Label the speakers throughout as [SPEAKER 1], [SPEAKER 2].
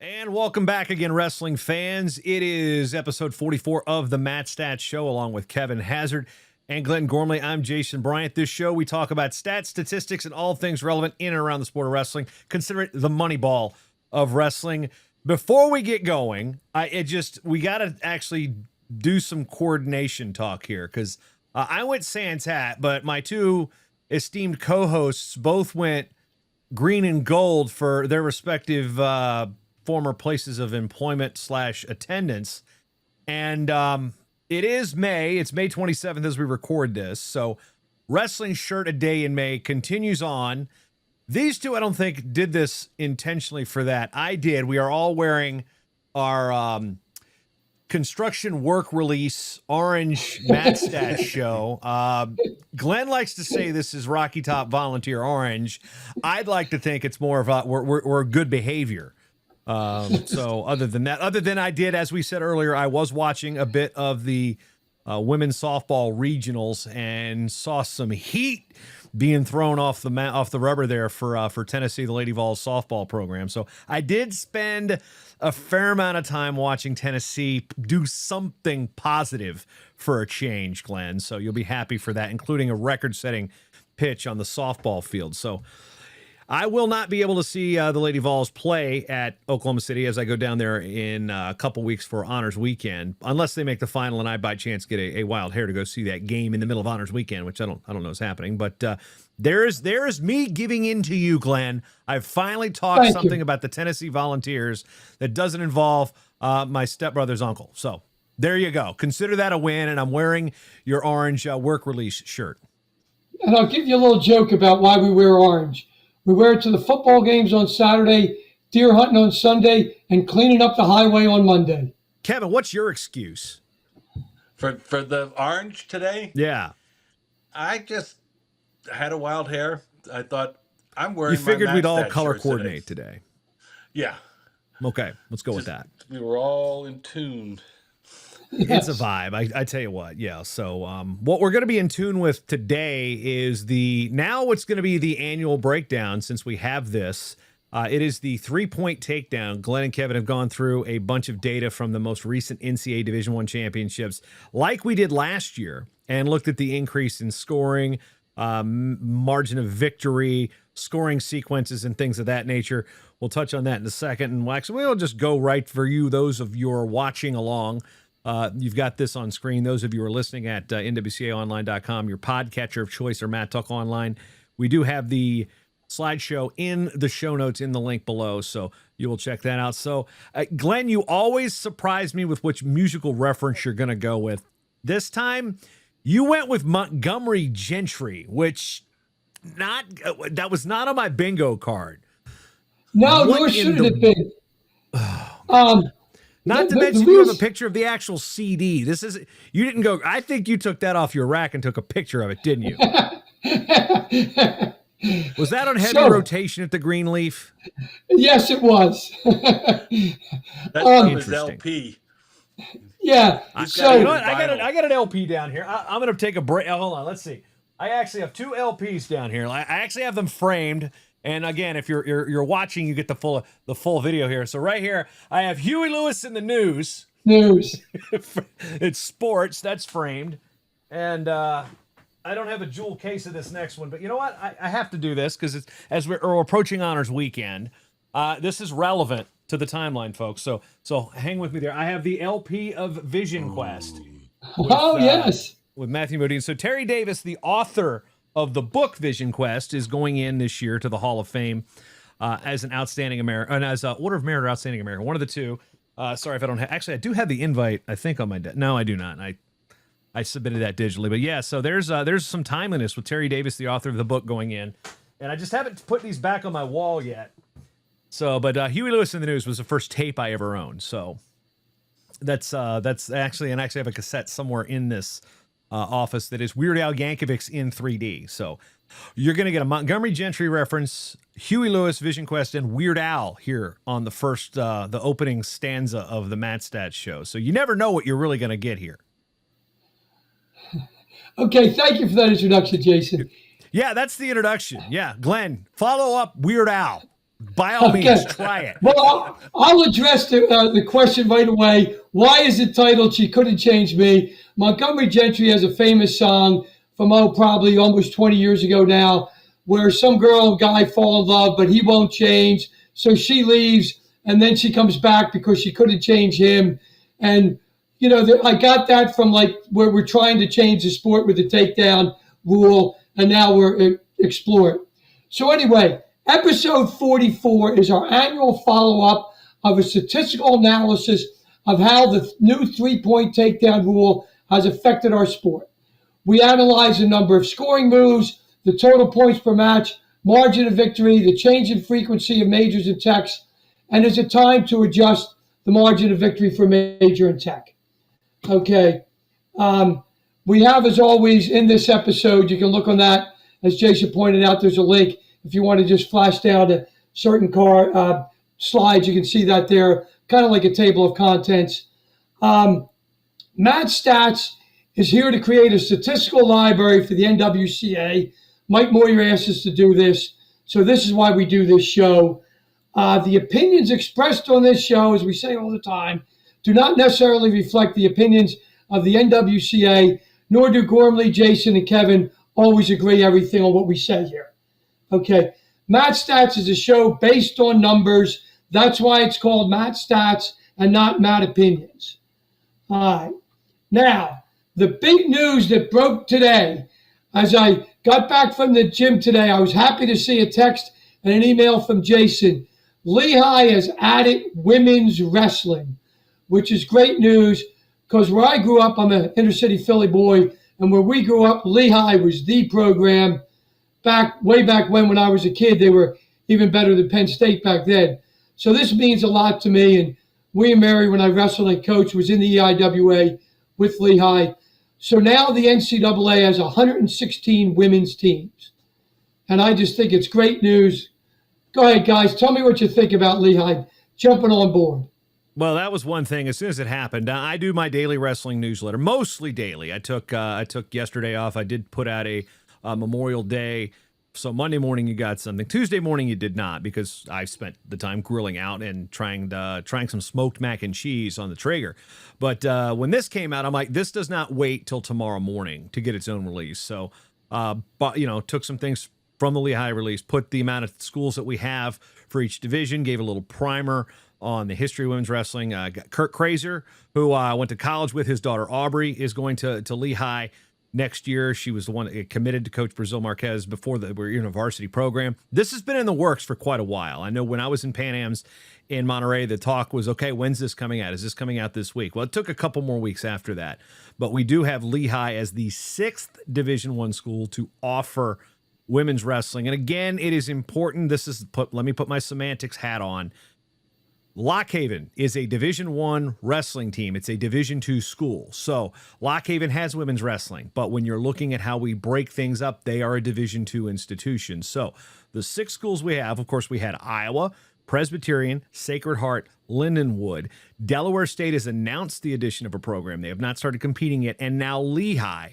[SPEAKER 1] And welcome back again, wrestling fans. It is episode 44 of the MatStats show, along with Kevin Hazard and Glenn Gormley. I'm Jason Bryant. This show, we talk about stats, statistics, and all things relevant in and around the sport of wrestling. Consider it the money ball of wrestling. Before we get going, we got to actually do some coordination talk here, because I went sans hat, but my two esteemed co-hosts both went green and gold for their respective former places of employment / attendance. And it is May. It's May 27th as we record this. So Wrestling Shirt a Day in May continues on. These two, I don't think, did this intentionally for that. I did. We are all wearing our construction work release orange MatStats show. Glenn likes to say this is Rocky Top Volunteer Orange. I'd like to think it's more of a we're good behavior. So other than that, I did, as we said earlier, I was watching a bit of the women's softball regionals and saw some heat being thrown off the rubber there for Tennessee, the Lady Vols softball program. So I did spend a fair amount of time watching Tennessee do something positive for a change, Glenn. So you'll be happy for that, including a record-setting pitch on the softball field. So I will not be able to see the Lady Vols play at Oklahoma City as I go down there in a couple weeks for Honors Weekend, unless they make the final and I by chance get a wild hair to go see that game in the middle of Honors Weekend, which I don't know is happening. But there's me giving in to you, Glenn. I've finally talked something about the Tennessee Volunteers that doesn't involve my stepbrother's uncle. So there you go. Consider that a win, and I'm wearing your orange work release shirt.
[SPEAKER 2] And I'll give you a little joke about why we wear orange. We wear it to the football games on Saturday, deer hunting on Sunday, and cleaning up the highway on Monday.
[SPEAKER 1] Kevin, what's your excuse?
[SPEAKER 3] For the orange today?
[SPEAKER 1] Yeah.
[SPEAKER 3] I just had a wild hair. I thought I'm wearing.
[SPEAKER 1] You figured
[SPEAKER 3] my
[SPEAKER 1] we'd all
[SPEAKER 3] MatStats
[SPEAKER 1] color
[SPEAKER 3] shirts
[SPEAKER 1] coordinate today.
[SPEAKER 3] Yeah.
[SPEAKER 1] Okay, let's go with that.
[SPEAKER 3] We were all in tune.
[SPEAKER 1] It's a vibe. I tell you what. Yeah. So what we're going to be in tune with today is it's going to be the annual breakdown, since we have this. It is the 3-point takedown. Glenn and Kevin have gone through a bunch of data from the most recent NCAA Division I championships, like we did last year, and looked at the increase in scoring, margin of victory, scoring sequences, and things of that nature. We'll touch on that in a second. And we'll just go right for you, those of you who are watching along. You've got this on screen. Those of you who are listening at NWCAonline.com, your podcatcher of choice, or Matt Talk Online. We do have the slideshow in the show notes in the link below, so you will check that out. So, Glenn, you always surprise me with which musical reference you're going to go with. This time, you went with Montgomery Gentry, which that was not on my bingo card.
[SPEAKER 2] No, nor should it have been.
[SPEAKER 1] Not to mention you have a picture of the actual CD. You didn't go, I think you took that off your rack and took a picture of it, didn't you? Was that on heavy rotation at the Greenleaf?
[SPEAKER 2] Yes, it was.
[SPEAKER 3] That's his LP.
[SPEAKER 2] Yeah.
[SPEAKER 1] You know what? I got an LP down here. I'm going to take a break. Hold on. Let's see. I actually have two LPs down here. I actually have them framed. And again, if you're watching, you get the full video here. So right here, I have Huey Lewis in the news. It's sports. That's framed. And I don't have a jewel case of this next one. But you know what? I have to do this because as we're approaching Honors Weekend, this is relevant to the timeline, folks. So hang with me there. I have the LP of Vision Quest.
[SPEAKER 2] Yes. With
[SPEAKER 1] Matthew Modine. So Terry Davis, the author of the book Vision Quest, is going in this year to the Hall of Fame as an outstanding American, as Order of Merit or outstanding American, one of the two. Sorry if I don't have. Actually, I do have the invite, I think, on my desk. No, I do not. I submitted that digitally, but yeah. So there's some timeliness with Terry Davis, the author of the book, going in, and I just haven't put these back on my wall yet. So, but Huey Lewis in the News was the first tape I ever owned. So that's actually, and I actually have a cassette somewhere in this office that is Weird Al Yankovic's in 3D. So you're going to get a Montgomery Gentry reference, Huey Lewis, Vision Quest, and Weird Al here on the first, the opening stanza of the MatStats show. So you never know what you're really going to get here.
[SPEAKER 2] Okay, thank you for that introduction, Jason.
[SPEAKER 1] Yeah, that's the introduction. Yeah, Glenn, follow up Weird Al. By all means, try it.
[SPEAKER 2] Well, I'll address the question right away. Why is it titled "She Couldn't Change Me"? Montgomery Gentry has a famous song from probably almost 20 years ago now, where some girl and guy fall in love, but he won't change, so she leaves, and then she comes back because she couldn't change him. And I got that from like where we're trying to change the sport with the takedown rule, and now we're explore it. So anyway. Episode 44 is our annual follow-up of a statistical analysis of how the new three-point takedown rule has affected our sport. We analyze the number of scoring moves, the total points per match, margin of victory, the change in frequency of majors and techs, and is it time to adjust the margin of victory for major and tech? Okay. We have, as always, in this episode, you can look on that, as Jason pointed out, there's a link. If you want to just flash down to certain slides, you can see that there, kind of like a table of contents. MatStats is here to create a statistical library for the NWCA. Mike Moyer asked us to do this, so this is why we do this show. The opinions expressed on this show, as we say all the time, do not necessarily reflect the opinions of the NWCA, nor do Gormley, Jason, and Kevin always agree everything on what we say here. Okay, MatStats is a show based on numbers. That's why it's called MatStats and not Mat Opinions. All right. Now, the big news that broke today, as I got back from the gym today, I was happy to see a text and an email from Jason. Lehigh has added women's wrestling, which is great news because where I grew up, I'm an inner city Philly boy, and where we grew up, Lehigh was the program. Way back when I was a kid, they were even better than Penn State back then. So this means a lot to me. And William Mary, when I wrestled and coached, was in the EIWA with Lehigh. So now the NCAA has 116 women's teams. And I just think it's great news. Go ahead, guys. Tell me what you think about Lehigh jumping on board.
[SPEAKER 1] Well, that was one thing. As soon as it happened, I do my daily wrestling newsletter, mostly daily. I took yesterday off. I did put out a Memorial Day. So Monday morning you got something. Tuesday morning you did not because I spent the time grilling out and trying some smoked mac and cheese on the Traeger. But when this came out, I'm like, this does not wait till tomorrow morning to get its own release. So, took some things from the Lehigh release, put the amount of schools that we have for each division, gave a little primer on the history of women's wrestling. Got Kurt Kraser, who I went to college with. His daughter Aubrey is going to Lehigh next year. She was the one that committed to Coach Brazil Marquez before we were in a varsity program. This has been in the works for quite a while. I know when I was in Pan Am's in Monterey, the talk was, okay, when's this coming out? Is this coming out this week? Well, it took a couple more weeks after that. But we do have Lehigh as the 6th Division I school to offer women's wrestling. And again, it is important. Let me put my semantics hat on. Lock Haven is a Division I wrestling team. It's a Division II school. So Lock Haven has women's wrestling, but when you're looking at how we break things up, they are a Division II institution. So the 6 schools we have, of course, we had Iowa, Presbyterian, Sacred Heart, Lindenwood. Delaware State has announced the addition of a program. They have not started competing yet. And now Lehigh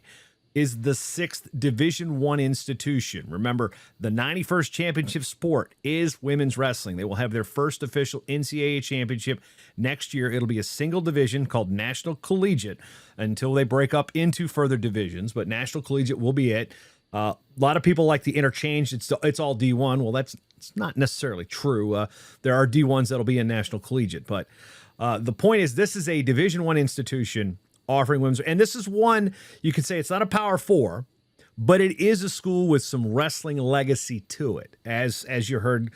[SPEAKER 1] is the 6th Division I institution. Remember, the 91st championship sport is women's wrestling. They will have their first official NCAA championship next year. It'll be a single division called National Collegiate until they break up into further divisions, but National Collegiate will be it. A lot of people like the interchange. It's all D1. Well, it's not necessarily true. There are D1s that'll be in National Collegiate, but the point is this is a Division I institution offering women's, and this is one you could say it's not a Power 4, but it is a school with some wrestling legacy to it. As you heard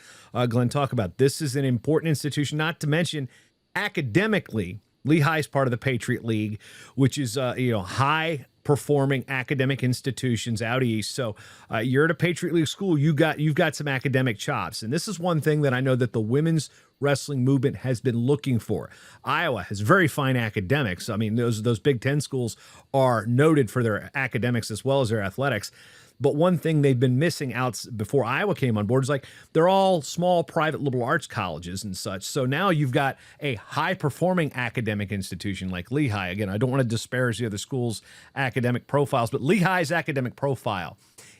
[SPEAKER 1] Glenn talk about, this is an important institution. Not to mention, academically, Lehigh is part of the Patriot League, which is high performing academic institutions out east. So you're at a Patriot League school, you've got some academic chops. And this is one thing that I know that the women's wrestling movement has been looking for. Iowa has very fine academics. I mean, those Big Ten schools are noted for their academics as well as their athletics. But one thing they've been missing out before Iowa came on board is like they're all small private liberal arts colleges and such. So now you've got a high-performing academic institution like Lehigh. Again, I don't want to disparage the other schools' academic profiles, but Lehigh's academic profile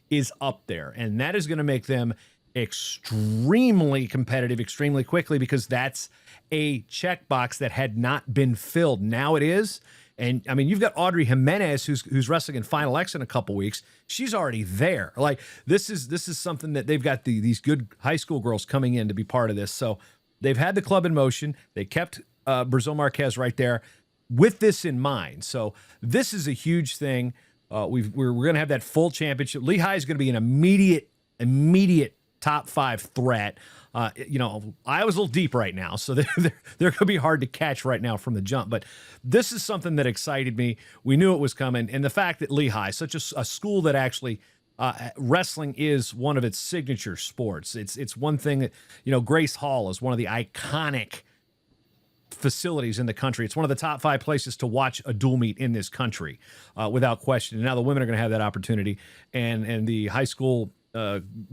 [SPEAKER 1] is up there, and that is going to make them extremely competitive extremely quickly, because that's a checkbox that had not been filled. Now it is. And I mean, you've got Audrey Jimenez, who's wrestling in Final X in a couple weeks. She's already there. Like, this is something that they've got these good high school girls coming in to be part of this. So they've had the club in motion. They kept Brazil Marquez right there with this in mind. So this is a huge thing. We're going to have that full championship. Lehigh is going to be an immediate top 5 threat. Iowa's a little deep right now, so they're going to be hard to catch right now from the jump. But this is something that excited me. We knew it was coming. And the fact that Lehigh, such a school that actually wrestling is one of its signature sports. It's one thing that, Grace Hall is one of the iconic facilities in the country. It's one of the top 5 places to watch a dual meet in this country, without question. And now the women are going to have that opportunity, and the high school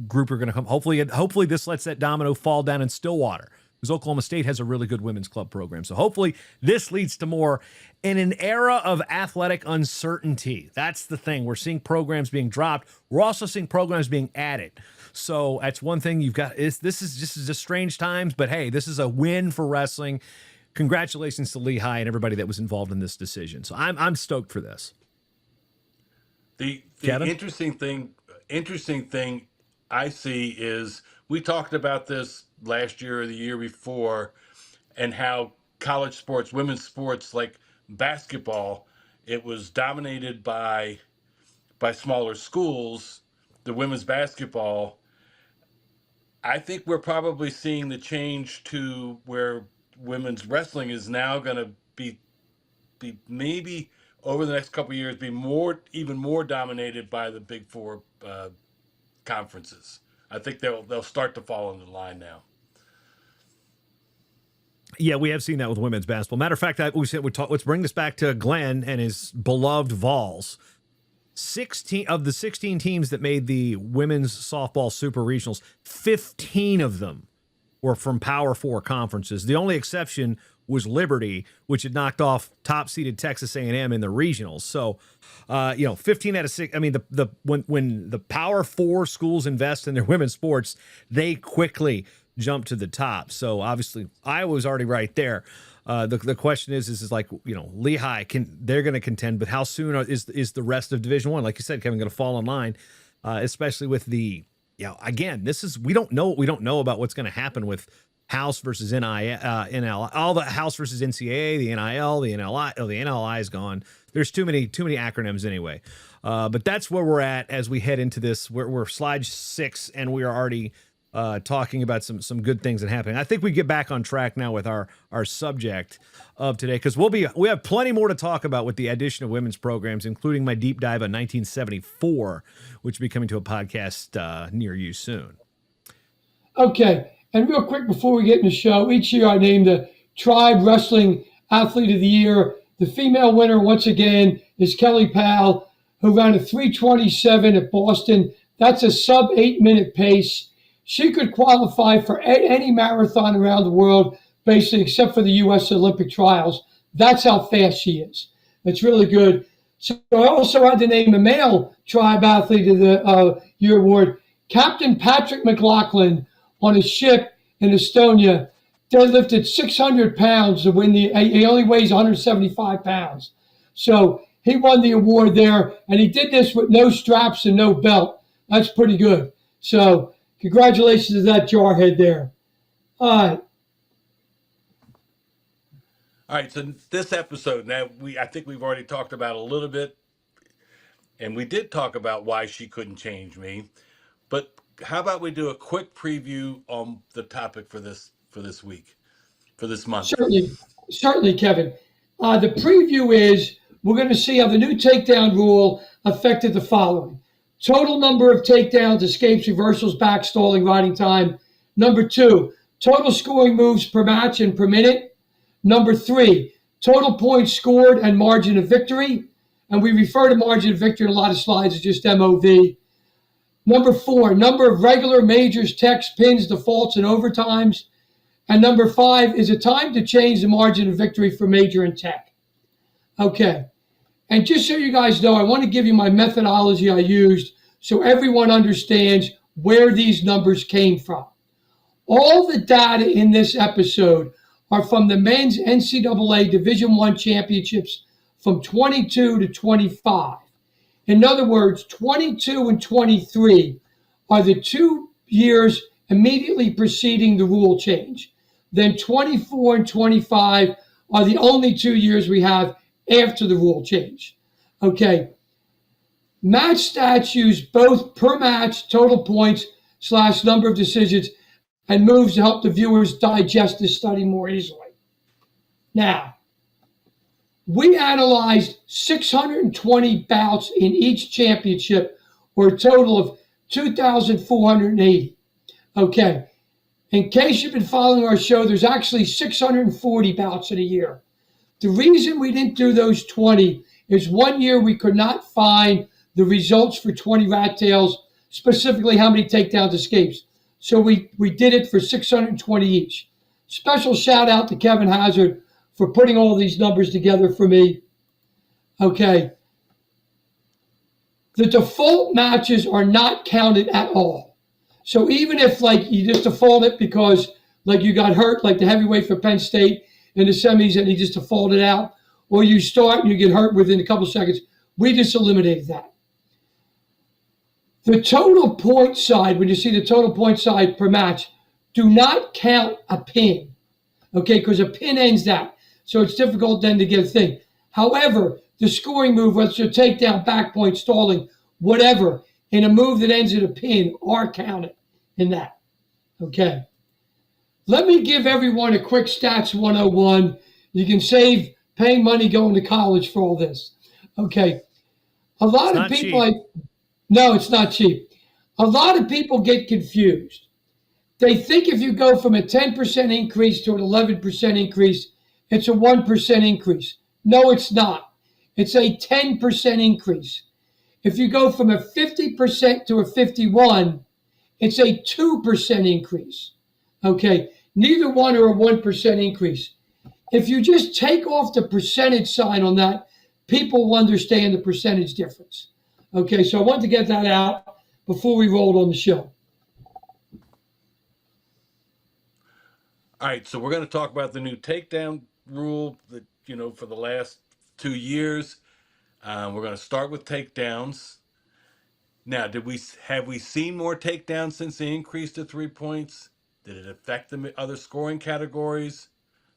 [SPEAKER 1] group are going to come. Hopefully this lets that domino fall down in Stillwater, because Oklahoma State has a really good women's club program. So hopefully this leads to more in an era of athletic uncertainty. That's the thing. We're seeing programs being dropped. We're also seeing programs being added. So that's one thing you've got. This is just strange times, but hey, this is a win for wrestling. Congratulations to Lehigh and everybody that was involved in this decision. So I'm stoked for this.
[SPEAKER 3] The
[SPEAKER 1] Kevin?
[SPEAKER 3] interesting thing I see is, we talked about this last year or the year before, and how college sports, women's sports like basketball, it was dominated by smaller schools, the women's basketball. I think we're probably seeing the change to where women's wrestling is now going to be maybe over the next couple of years, be even more dominated by the Big Four conferences. I think they'll start to fall into line now.
[SPEAKER 1] Yeah, we have seen that with women's basketball. Matter of fact, let's bring this back to Glenn and his beloved Vols. 16 of the 16 teams that made the women's softball super regionals, 15 of them were from Power 4 conferences. The only exception was Liberty, which had knocked off top-seeded Texas A&M in the regionals. So, 15 out of 6. I mean, when the Power 4 schools invest in their women's sports, they quickly jump to the top. So obviously, Iowa's already right there. The question is like, Lehigh, they're going to contend, but how soon is the rest of Division I? Like you said, Kevin, going to fall in line, especially with the, again, we don't know what we don't know about what's going to happen with House versus NIL, all the House versus NCAA, the NIL, the NLI. Oh, the NLI is gone. There's too many acronyms anyway. But that's where we're at as we head into this. We're slide 6, and we are already talking about some good things that happen. I think we get back on track now with our subject of today, because we have plenty more to talk about with the addition of women's programs, including my deep dive on 1974, which will be coming to a podcast near you soon.
[SPEAKER 2] Okay. And real quick, before we get in the show, each year I name the Tribe Wrestling Athlete of the Year. The female winner, once again, is Kelly Powell, who ran a 3:27 at Boston. That's a sub 8-minute pace. She could qualify for any marathon around the world, basically, except for the U.S. Olympic trials. That's how fast she is. That's really good. So I also had to name a male Tribe Athlete of the Year award, Captain Patrick McLaughlin, on a ship in Estonia, deadlifted 600 pounds to win he only weighs 175 pounds. So he won the award there, and he did this with no straps and no belt. That's pretty good. So congratulations to that jarhead there. All
[SPEAKER 3] right, so this episode, now I think we've already talked about a little bit, and we did talk about why she couldn't change me, but how about we do a quick preview on the topic for this week, for this month?
[SPEAKER 2] Certainly, Kevin. The preview is we're going to see how the new takedown rule affected the following: total number of takedowns, escapes, reversals, backstalling, riding time. Number 2, total scoring moves per match and per minute. Number 3, total points scored and margin of victory. And we refer to margin of victory in a lot of slides as just MOV. Number 4, number of regular, majors, techs, pins, defaults, and overtimes. And number 5 is a time to change the margin of victory for major and tech. Okay. And just so you guys know, I want to give you my methodology I used so everyone understands where these numbers came from. All the data in this episode are from the men's NCAA Division I championships from 22 to 25. In other words, 22 and 23 are the 2 years immediately preceding the rule change. Then 24 and 25 are the only 2 years we have after the rule change. Okay. MatStats use both per match, total points / number of decisions, and moves to help the viewers digest this study more easily. Now, we analyzed 620 bouts in each championship, or a total of 2,480. Okay. In case you've been following our show, there's actually 640 bouts in a year. The reason we didn't do those 20 is 1 year we could not find the results for 20 rat tails, specifically how many takedowns escapes. So we did it for 620 each. Special shout out to Kevin Hazard for putting all these numbers together for me. Okay. The default matches are not counted at all. So even if like you just default it because like you got hurt, like the heavyweight for Penn State in the semis and he just defaulted out, or you start and you get hurt within a couple seconds, we just eliminated that. The total point side, when you see the total point side per match, do not count a pin, okay, because a pin ends that. So it's difficult then to get a thing. However, the scoring move, whether it's a takedown, back point, stalling, whatever, in a move that ends in a pin are counted in that, okay. Let me give everyone a quick stats 101. You can save paying money going to college for all this, okay. A lot of people, no, it's not cheap. A lot of people get confused. They think if you go from a 10% increase to an 11% increase, it's a 1% increase. No, it's not. It's a 10% increase. If you go from a 50% to a 51, it's a 2% increase. Okay, neither one are a 1% increase. If you just take off the percentage sign on that, people will understand the percentage difference. Okay, so I want to get that out before we rolled on the show.
[SPEAKER 3] All right, so we're going to talk about the new takedown rule that, for the last 2 years. We're going to start with takedowns. Now, have we seen more takedowns since the increase to 3 points? Did it affect the other scoring categories?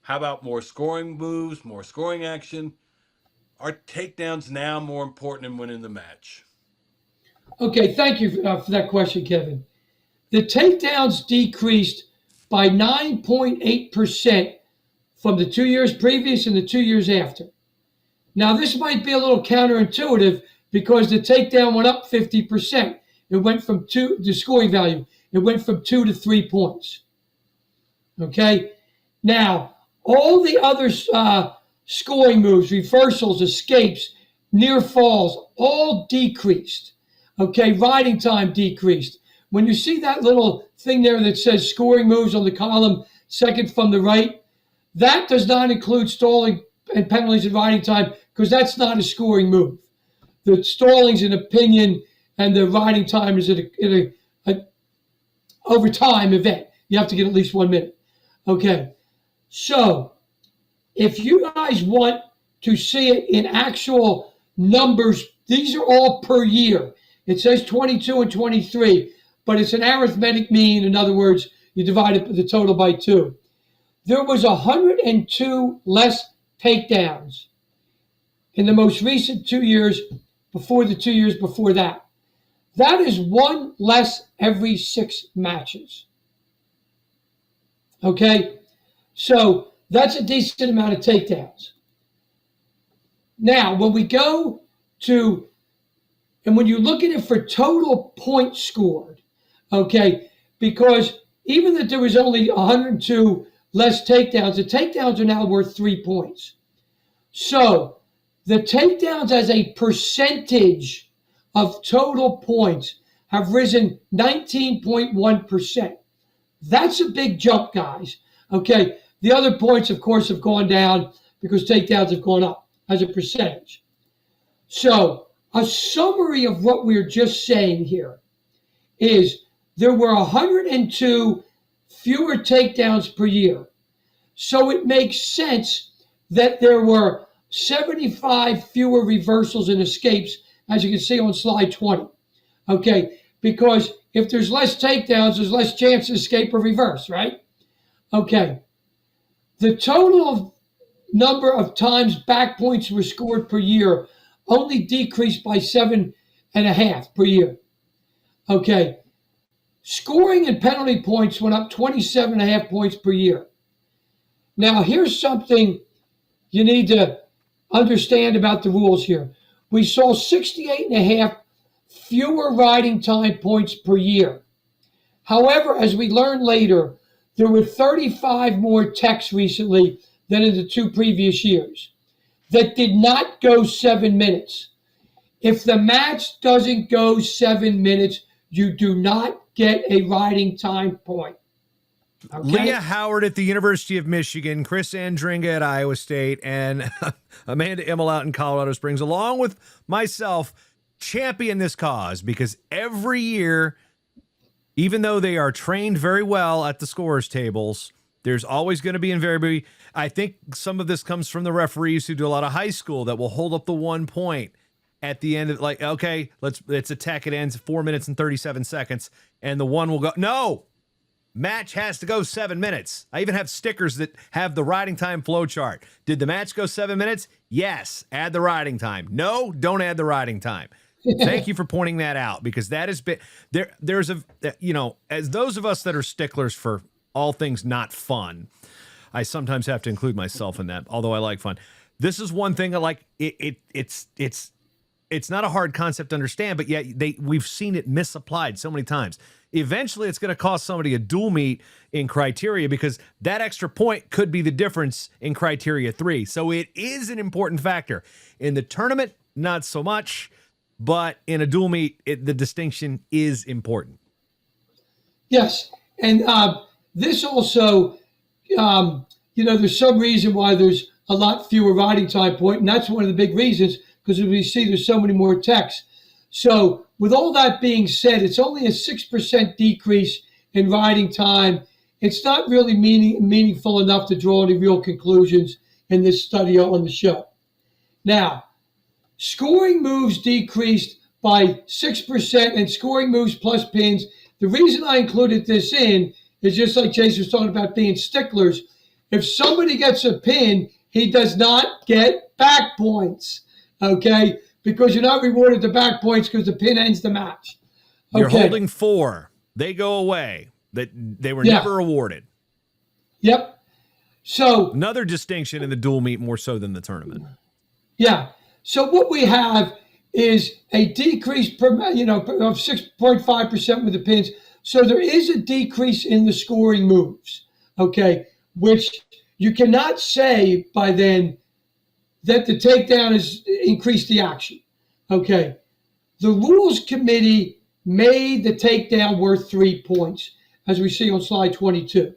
[SPEAKER 3] How about more scoring moves, more scoring action? Are takedowns now more important in winning the match?
[SPEAKER 2] Okay, thank you for that question, Kevin. The takedowns decreased by 9.8% from the 2 years previous and the 2 years after. Now, this might be a little counterintuitive because the takedown went up 50%. It went from the scoring value. It went from 2 to 3 points. Okay? Now, all the other scoring moves, reversals, escapes, near falls, all decreased. Okay, riding time decreased. When you see that little thing there that says scoring moves on the column, second from the right, that does not include stalling and penalties and riding time because that's not a scoring move. The stalling's an opinion and the riding time is in a overtime event. You have to get at least 1 minute. Okay, so if you guys want to see it in actual numbers, these are all per year. It says 22 and 23, but it's an arithmetic mean. In other words, you divide the total by 2. There was 102 less takedowns in the most recent 2 years before the 2 years before that. That is 1 less every 6 matches. Okay? So that's a decent amount of takedowns. Now, when we go to, and when you look at it for total points scored, okay, because even that there was only 102 less takedowns, the takedowns are now worth 3 points. So the takedowns as a percentage of total points have risen 19.1%. That's a big jump, guys. Okay, the other points, of course, have gone down because takedowns have gone up as a percentage. So a summary of what we're just saying here is there were 102 fewer takedowns per year. So it makes sense that there were 75 fewer reversals and escapes, as you can see on slide 20. Okay, because if there's less takedowns, there's less chance to escape or reverse, right? Okay. The total number of times back points were scored per year only decreased by 7.5 per year. Okay. Scoring and penalty points went up 27.5 points per year. Now, here's something you need to understand about the rules here. We saw 68.5 fewer riding time points per year. However, as we learned later, there were 35 more techs recently than in the 2 previous years that did not go 7 minutes. If the match doesn't go 7 minutes, you do not get a riding time point. Okay?
[SPEAKER 1] Leah Howard at the University of Michigan, Chris Andringa at Iowa State, and Amanda Immel out in Colorado Springs, along with myself, champion this cause because every year, even though they are trained very well at the scorers tables, there's always going to be invariably, I think some of this comes from the referees who do a lot of high school that will hold up the 1 point at the end of, like, okay, it's a tech, it ends 4 minutes and 37 seconds, and the one will go, no, match has to go 7 minutes. I even have stickers that have the riding time flow chart. Did the match go 7 minutes? Yes, add the riding time. No, don't add the riding time. Thank you for pointing that out, because that has been there's a, you know, as those of us that are sticklers for all things not fun, I sometimes have to include myself in that, although I like fun. This is one thing I like. It's not a hard concept to understand, but yet we've seen it misapplied so many times. Eventually, it's going to cost somebody a dual meet in criteria, because that extra point could be the difference in criteria 3. So it is an important factor. In the tournament, not so much, but in a dual meet, the distinction is important.
[SPEAKER 2] Yes, and this also, there's some reason why there's a lot fewer riding time point, and that's one of the big reasons, because as we see, there's so many more techs. So with all that being said, it's only a 6% decrease in riding time. It's not really meaningful enough to draw any real conclusions in this study on the show. Now, scoring moves decreased by 6%, and scoring moves plus pins. The reason I included this in is just like Jason was talking about being sticklers. If somebody gets a pin, he does not get back points, okay? Because you're not rewarded the back points because the pin ends the match. Okay.
[SPEAKER 1] You're holding 4. They go away. They were never awarded.
[SPEAKER 2] Yep. So
[SPEAKER 1] another distinction in the dual meet more so than the tournament.
[SPEAKER 2] Yeah. So what we have is a decrease of 6.5% with the pins. So there is a decrease in the scoring moves, okay, which you cannot say by then that the takedown has increased the action, okay. The rules committee made the takedown worth 3 points, as we see on slide 22.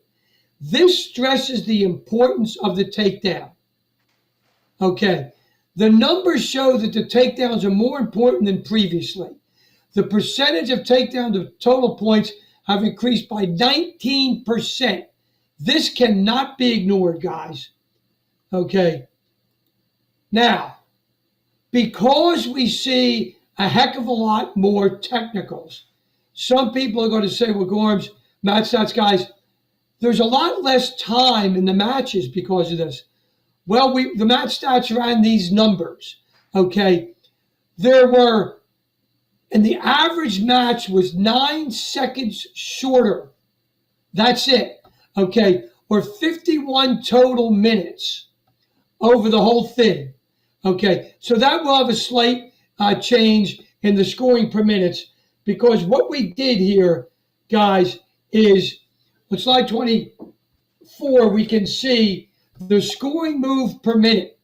[SPEAKER 2] This stresses the importance of the takedown, okay. The numbers show that the takedowns are more important than previously. The percentage of takedown to total points have increased by 19%. This cannot be ignored, guys. Okay. Now, because we see a heck of a lot more technicals, some people are going to say, well, Gorms, MatStats guys, there's a lot less time in the matches because of this. Well, the MatStats ran these numbers, okay? There were, and the average match was 9 seconds shorter. That's it, okay? Or 51 total minutes over the whole thing, okay? So that will have a slight change in the scoring per minutes, because what we did here, guys, is on slide 24, we can see the scoring move per minute,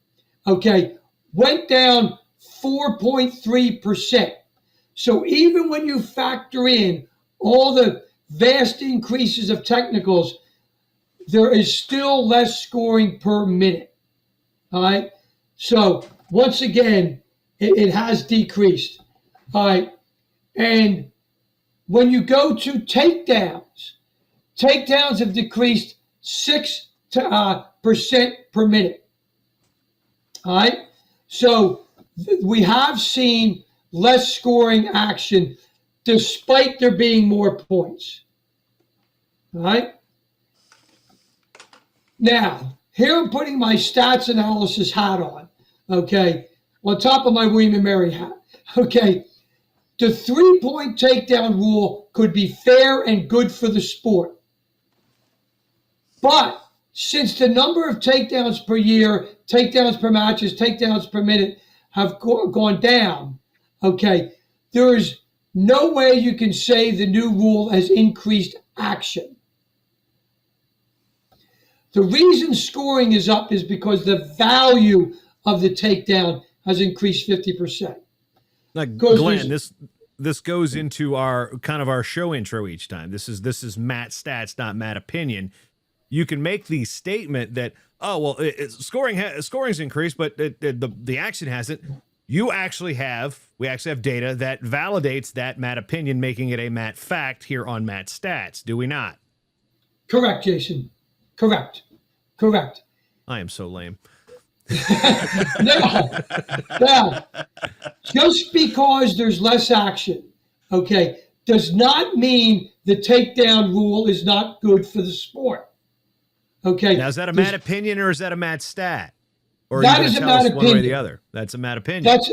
[SPEAKER 2] okay, went down 4.3%. So even when you factor in all the vast increases of technicals, there is still less scoring per minute, all right? So once again, it has decreased, all right? And When you go to takedowns, takedowns have decreased 6% per minute. All right? So we have seen less scoring action despite there being more points. All right? Now, here I'm putting my stats analysis hat on, okay, on top of my William & Mary hat. Okay, the 3-point takedown rule could be fair and good for the sport. But since the number of takedowns per year, takedowns per matches, takedowns per minute have gone down, okay, there is no way you can say the new rule has increased action. The reason scoring is up is because the value of the takedown has increased 50%.
[SPEAKER 1] Now, Glenn, this goes into our kind of our show intro each time. This is MatStats, not Matt Opinion. You can make the statement that, oh well, scoring's increased, but the action hasn't. We actually have data that validates that Matt Opinion, making it a Matt fact here on MatStats. Do we not?
[SPEAKER 2] Correct, Jason. Correct.
[SPEAKER 1] I am so lame.
[SPEAKER 2] Now, just because there's less action, okay, does not mean the takedown rule is not good for the sport. Okay.
[SPEAKER 1] Now, is that a Matt Opinion or is that a Matt stat? Or
[SPEAKER 2] that is a Matt Opinion. One way or
[SPEAKER 1] the other. That's a Matt Opinion.
[SPEAKER 2] That's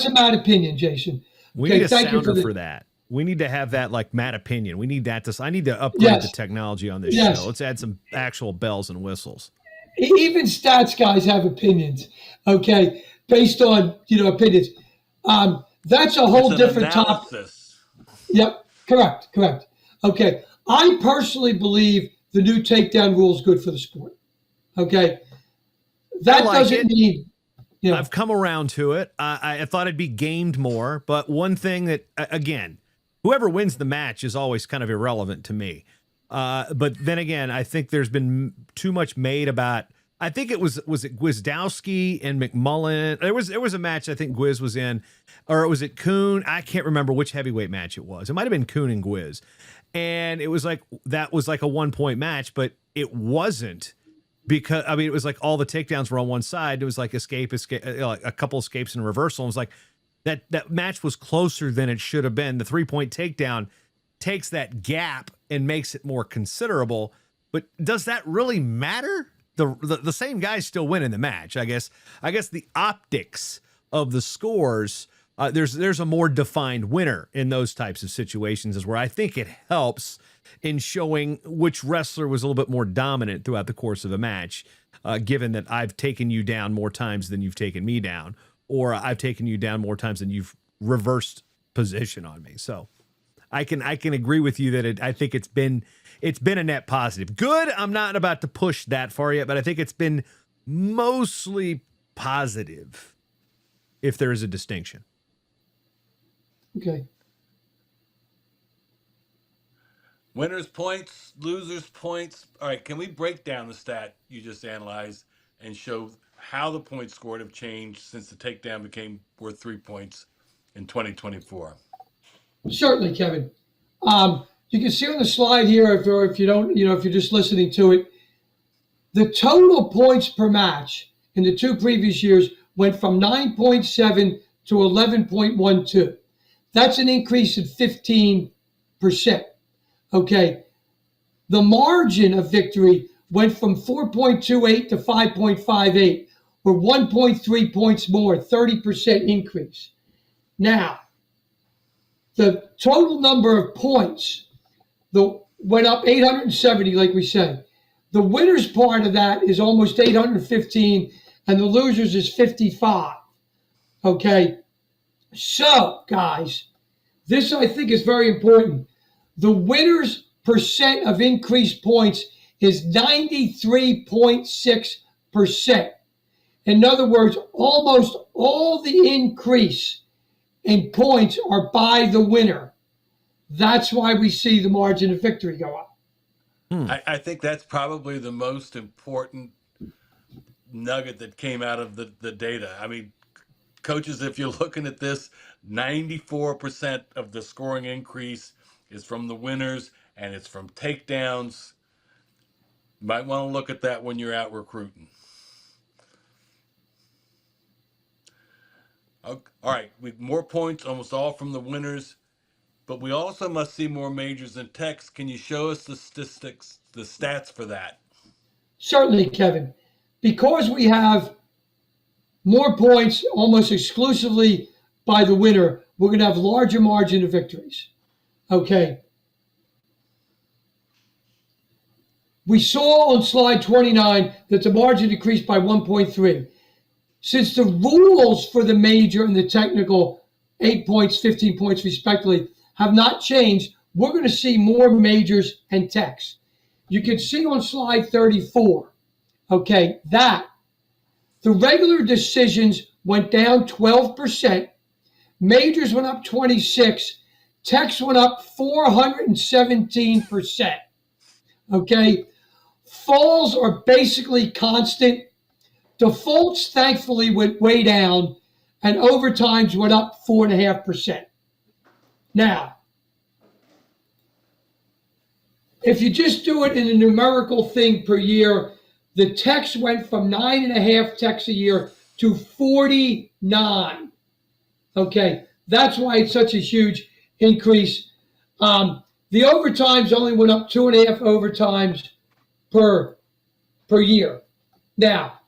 [SPEAKER 2] a Matt Opinion, Jason.
[SPEAKER 1] We need a sounder for that. We need to have that like Matt Opinion. We need that I need to upgrade the technology on this show. Let's add some actual bells and whistles.
[SPEAKER 2] Even stats guys have opinions, okay, based on, opinions. That's a whole different topic. Yep, correct. Okay, I personally believe the new takedown rule is good for the sport. Okay, that doesn't mean.
[SPEAKER 1] I've come around to it. I thought it'd be gamed more, but one thing that, again, whoever wins the match is always kind of irrelevant to me. But then again, I think there's been too much made about. I think it was it Gwizdowski and McMullen. There was a match I think Gwiz was in, or was it Kuhn? I can't remember which heavyweight match it was. It might have been Kuhn and Gwiz, and it was like that was like a 1-point match, but it wasn't. Because it was like all the takedowns were on one side. It was like escape, like a couple escapes and a reversal. It was like that match was closer than it should have been. The 3-point takedown takes that gap and makes it more considerable. But does that really matter? The same guys still win in the match. I guess the optics of the scores. There's a more defined winner in those types of situations, is where I think it helps in showing which wrestler was a little bit more dominant throughout the course of a match, given that I've taken you down more times than you've taken me down, or I've taken you down more times than you've reversed position on me. So I can agree with you that I think it's been a net positive. Good, I'm not about to push that far yet, but I think it's been mostly positive, if there is a distinction.
[SPEAKER 2] Okay.
[SPEAKER 3] Winners points, losers points. All right, can we break down the stat you just analyzed and show how the points scored have changed since the takedown became worth 3 points in 2024?
[SPEAKER 2] Certainly, Kevin. You can see on the slide here, if you don't, if you're just listening to it, the total points per match in the 2 previous years went from 9.7 to 11.12. That's an increase of 15%. Okay. The margin of victory went from 4.28 to 5.58, or 1.3 points more, 30% increase. Now, the total number of points went up 870, like we said. The winners part of that is almost 815, and the losers is 55. Okay. So, guys, this I think is very important. The winners' percent of increased points is 93.6%. In other words, almost all the increase in points are by the winner. That's why we see the margin of victory go up.
[SPEAKER 3] I think that's probably the most important nugget that came out of the data. I mean, coaches, if you're looking at this, 94% of the scoring increase is from the winners and it's from takedowns. You might want to look at that when you're out recruiting. All right, with more points, almost all from the winners, but we also must see more majors than techs. Can you show us the statistics, the stats for that?
[SPEAKER 2] Certainly, Kevin. Because we have more points almost exclusively by the winner, we're going to have larger margin of victories. Okay. We saw on slide 29 that the margin decreased by 1.3. Since the rules for the major and the technical, 8 points, 15 points respectively, have not changed, we're going to see more majors and techs. You can see on slide 34, okay, that the regular decisions went down 12%, majors went up 26, techs went up 417%. Okay, falls are basically constant. Defaults, thankfully, went way down, and overtimes went up 4.5%. Now, if you just do it in a numerical thing per year, the techs went from 9.5 techs a year to 49. Okay, that's why it's such a huge increase. The overtimes only went up 2.5 overtimes per year. Now,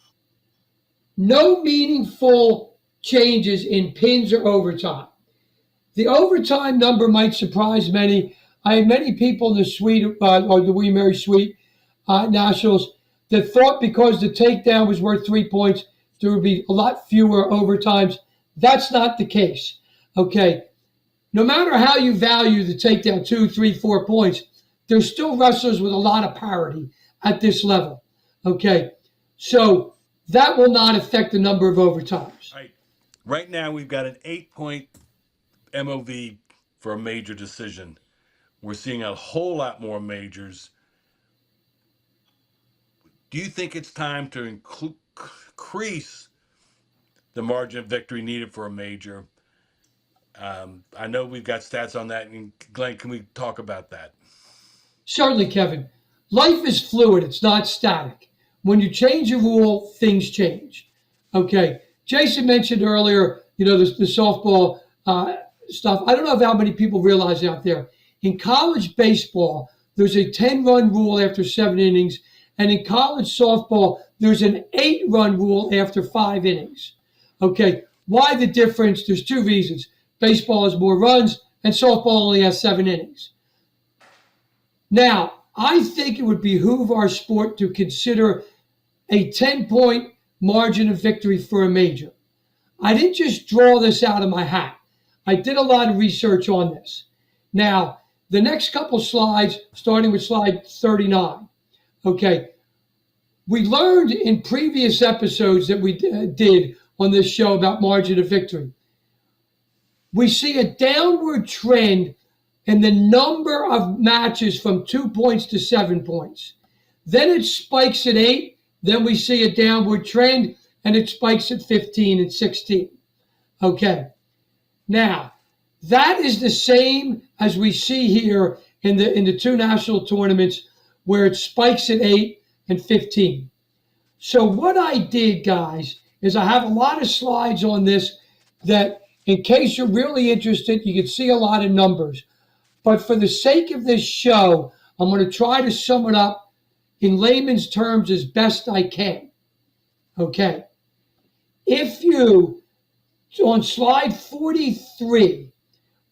[SPEAKER 2] no meaningful changes in pins or overtime. The overtime number might surprise many. I had many people in the suite, or the William Mary Suite Nationals, that thought because the takedown was worth 3 points, there would be a lot fewer overtimes. That's not the case. Okay. No matter how you value the takedown, 2, 3, 4 points, there's still wrestlers with a lot of parity at this level. Okay. So that will not affect the number of overtimes.
[SPEAKER 3] Right now, we've got an 8-point MOV for a major decision. We're seeing a whole lot more majors. Do you think it's time to increase the margin of victory needed for a major? I know we've got stats on that. And Glenn, can we talk about that?
[SPEAKER 2] Certainly, Kevin. Life is fluid. It's not static. When you change a rule, things change. Okay. Jason mentioned earlier, the softball stuff. I don't know how many people realize out there. In college baseball, there's a 10-run rule after 7 innings. And in college softball, there's an 8-run rule after 5 innings. Okay. Why the difference? There's 2 reasons. Baseball has more runs and softball only has 7 innings. Now, I think it would behoove our sport to consider a 10-point margin of victory for a major. I didn't just draw this out of my hat. I did a lot of research on this. Now, the next couple slides, starting with slide 39. Okay, we learned in previous episodes that we did on this show about margin of victory. We see a downward trend in the number of matches from 2 points to 7 points. Then it spikes at 8. Then we see a downward trend, and it spikes at 15 and 16. Okay. Now, that is the same as we see here in the 2 national tournaments where it spikes at 8 and 15. So what I did, guys, is I have a lot of slides on this that in case you're really interested, you can see a lot of numbers. But for the sake of this show, I'm going to try to sum it up in layman's terms as best I can. Okay. If you, on slide 43,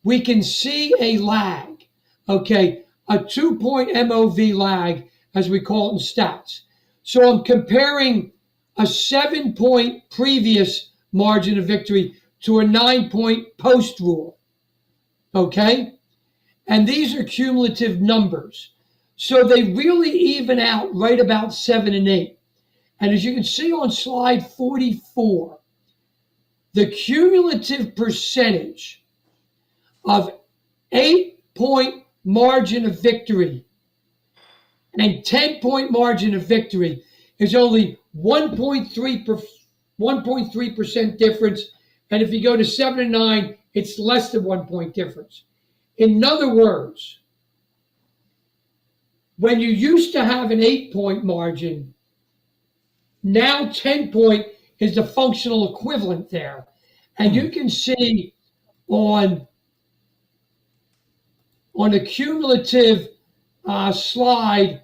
[SPEAKER 2] we can see a lag. Okay. A 2-point MOV lag, as we call it in stats. So I'm comparing a 7-point previous margin of victory to a 9-point post rule. Okay? And these are cumulative numbers. So they really even out right about 7 and 8. And as you can see on slide 44, the cumulative percentage of 8-point margin of victory and 10-point margin of victory is only 1.3% difference. And if you go to 7 and 9, it's less than 1 point difference. In other words, when you used to have an 8-point margin, now 10-point is the functional equivalent there. And you can see on a cumulative slide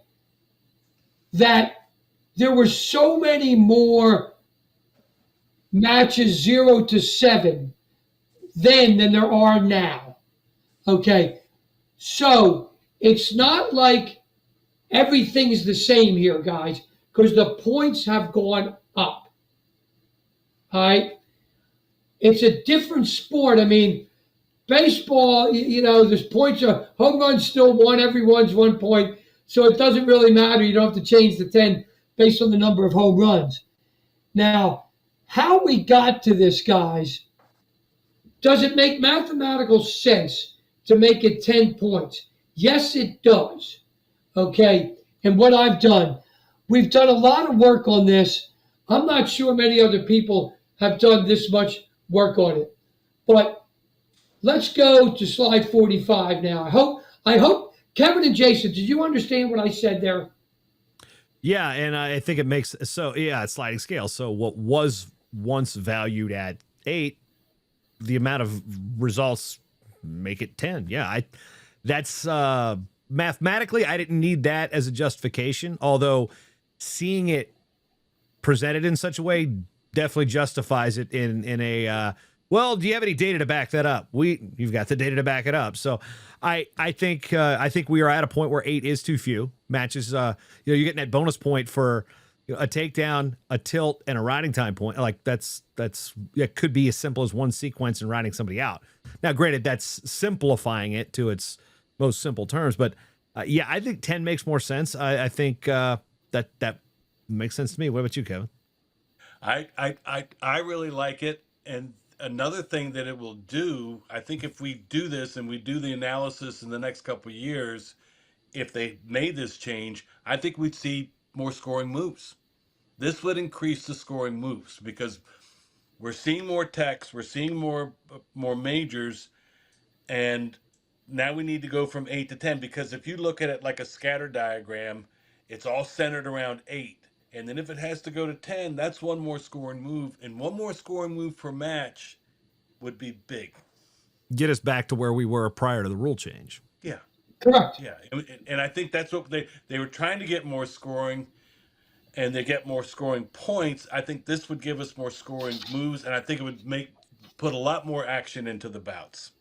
[SPEAKER 2] that there were so many more matches 0 to 7 then than there are now. Okay, so it's not like everything's the same here, guys, because the points have gone up. All right, it's a different sport. I mean, baseball, there's points. Home runs still one. Everyone's 1 point. So it doesn't really matter. You don't have to change the 10 based on the number of home runs. Now, how we got to this, guys, does it make mathematical sense to make it 10 points? Yes, it does. Okay. And what I've done, we've done a lot of work on this. I'm not sure many other people have done this much work on it. But let's go to slide 45 now. I hope, Kevin and Jason, did you understand what I said there?
[SPEAKER 1] Yeah, and I think it makes it's sliding scale. So what was once valued at 8, the amount of results make it 10. Yeah, that's mathematically I didn't need that as a justification, although seeing it presented in such a way definitely justifies it in a well, do you have any data to back that up? You've got the data to back it up. So I think we are at a point where 8 is too few matches. You're getting that bonus point for a takedown, a tilt, and a riding time point. Like that could be as simple as one sequence and riding somebody out. Now, granted, that's simplifying it to its most simple terms, but I think 10 makes more sense. I think that makes sense to me. What about you, Kevin?
[SPEAKER 3] I really like it. And another thing that it will do, I think if we do this and we do the analysis in the next couple of years, if they made this change, I think we'd see more scoring moves. This would increase the scoring moves because we're seeing more techs, we're seeing more majors, and now we need to go from 8 to 10 because if you look at it like a scatter diagram, it's all centered around 8. And then if it has to go to 10, that's one more scoring move. And one more scoring move per match would be big.
[SPEAKER 1] Get us back to where we were prior to the rule change.
[SPEAKER 3] Yeah.
[SPEAKER 2] Correct.
[SPEAKER 3] Yeah. And I think that's what they were trying to get more scoring, and they get more scoring points. I think this would give us more scoring moves, and I think it would put a lot more action into the bouts.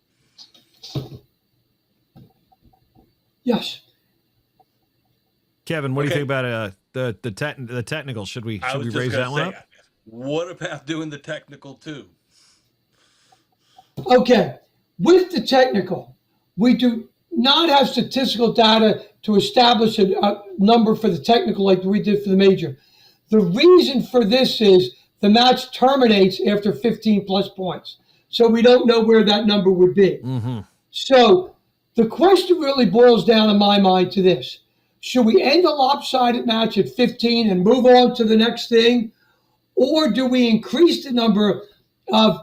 [SPEAKER 2] Yes.
[SPEAKER 1] Kevin, what do you think about the technical? Should we raise that one up?
[SPEAKER 3] What about doing the technical too?
[SPEAKER 2] Okay. With the technical, we do not have statistical data to establish a number for the technical like we did for the major. The reason for this is the match terminates after 15 plus points. So we don't know where that number would be. Mm-hmm. So the question really boils down in my mind to this. Should we end a lopsided match at 15 and move on to the next thing? Or do we increase the number of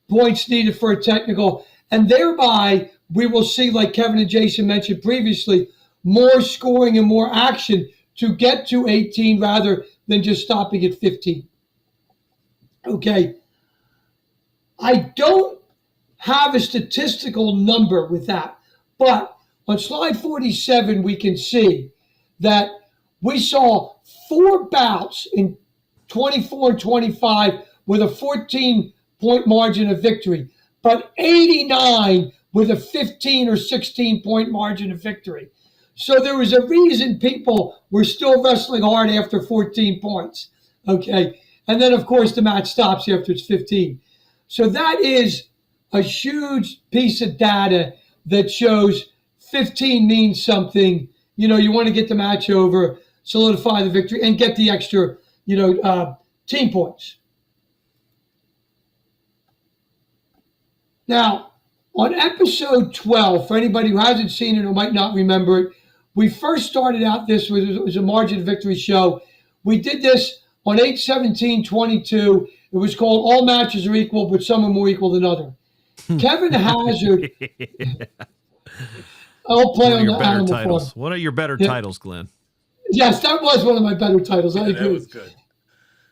[SPEAKER 2] points needed for a technical? And thereby, we will see, like Kevin and Jason mentioned previously, more scoring and more action to get to 18 rather than just stopping at 15. Okay. I don't have a statistical number with that, but on slide 47, we can see that we saw 4 bouts in 24 and 25 with a 14-point margin of victory, but 89 with a 15 or 16-point margin of victory. So there was a reason people were still wrestling hard after 14 points, okay? And then, of course, the match stops after it's 15. So that is a huge piece of data that shows 15 means something. You know, you want to get the match over, solidify the victory, and get the extra, team points. Now, on episode 12, for anybody who hasn't seen it or might not remember it, we first started out this was a margin of victory show. We did this on 8/17/22. It was called All Matches Are Equal, but Some Are More Equal Than Other. Kevin Hazard, I'll play
[SPEAKER 1] One of
[SPEAKER 2] on
[SPEAKER 1] your
[SPEAKER 2] the
[SPEAKER 1] better
[SPEAKER 2] animal
[SPEAKER 1] titles.
[SPEAKER 2] farm.
[SPEAKER 1] What are your better
[SPEAKER 2] Yeah.
[SPEAKER 1] titles, Glenn?
[SPEAKER 2] Yes, that was one of my better titles. I agree.
[SPEAKER 3] That was good.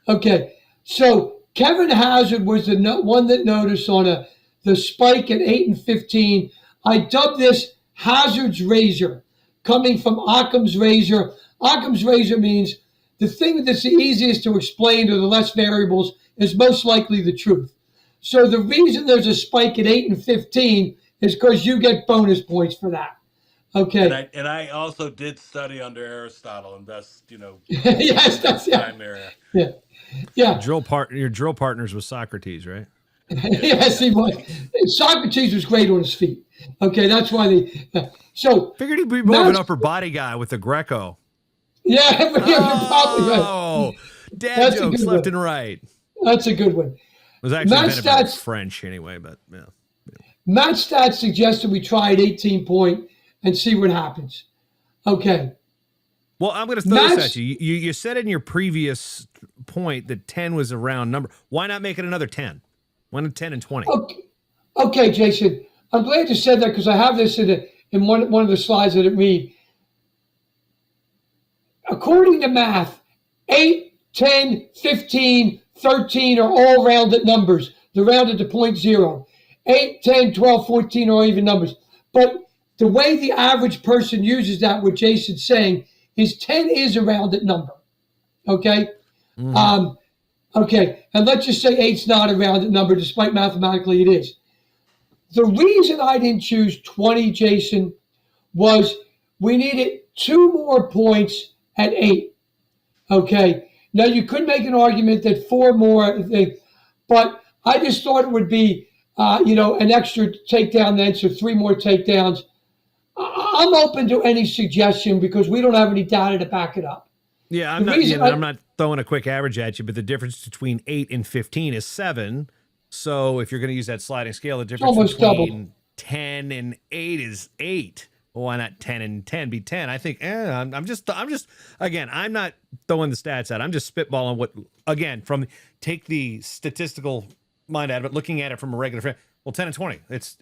[SPEAKER 2] Okay, so Kevin Hazard was the one that noticed on the spike at 8 and 15. I dubbed this Hazard's razor, coming from Occam's razor. Occam's razor means the thing that's the easiest to explain or the less variables is most likely the truth. So the reason there's a spike at 8 and 15 is because you get bonus points for that. Okay.
[SPEAKER 3] And I also did study under Aristotle, and that's
[SPEAKER 2] Yes, that's
[SPEAKER 3] time area.
[SPEAKER 2] Yeah. Yeah.
[SPEAKER 1] Your drill partners was Socrates, right?
[SPEAKER 2] Yes, he was. Socrates was great on his feet. Okay, that's why they. So
[SPEAKER 1] Figured he'd be more of an upper body guy with the Greco.
[SPEAKER 2] Yeah, but you're probably right.
[SPEAKER 1] Oh, dad
[SPEAKER 2] That's a
[SPEAKER 1] jokes
[SPEAKER 2] good
[SPEAKER 1] left
[SPEAKER 2] one.
[SPEAKER 1] and right.
[SPEAKER 2] That's a good one.
[SPEAKER 1] It was actually invented by
[SPEAKER 2] MatStats
[SPEAKER 1] French anyway, but yeah.
[SPEAKER 2] MatStats suggested we try at 18 point and see what happens. Okay.
[SPEAKER 1] Well, I'm going to throw this at you. You said in your previous point that 10 was a round number. Why not make it another 10? Why not 10 and 20?
[SPEAKER 2] Okay, Jason. I'm glad you said that because I have this in one of the slides that it read. According to math, 8, 10, 15, 13 are all rounded numbers. They're rounded to 0.0. 8, 10, 12, 14 are even numbers. But the way the average person uses that, what Jason's saying, is 10 is a rounded number. Okay? Mm-hmm. Okay, and let's just say 8's not a rounded number, despite mathematically it is. The reason I didn't choose 20, Jason, was we needed 2 more points at 8. Okay, now you could make an argument that 4 more, but I just thought it would be, an extra takedown then, so 3 more takedowns. I'm open to any suggestion because we don't have any data to back it up.
[SPEAKER 1] Yeah, I'm not throwing a quick average at you, but the difference between 8 and 15 is 7. So if you're going to use that sliding scale, the difference between 10 and 8 is 8. Well, why not 10 and 10 be 10? I think I'm just again, I'm not throwing the stats out. I'm just spitballing what, again, take the statistical mind out of it, looking at it from a regular friend. Well, 10 and 20, it's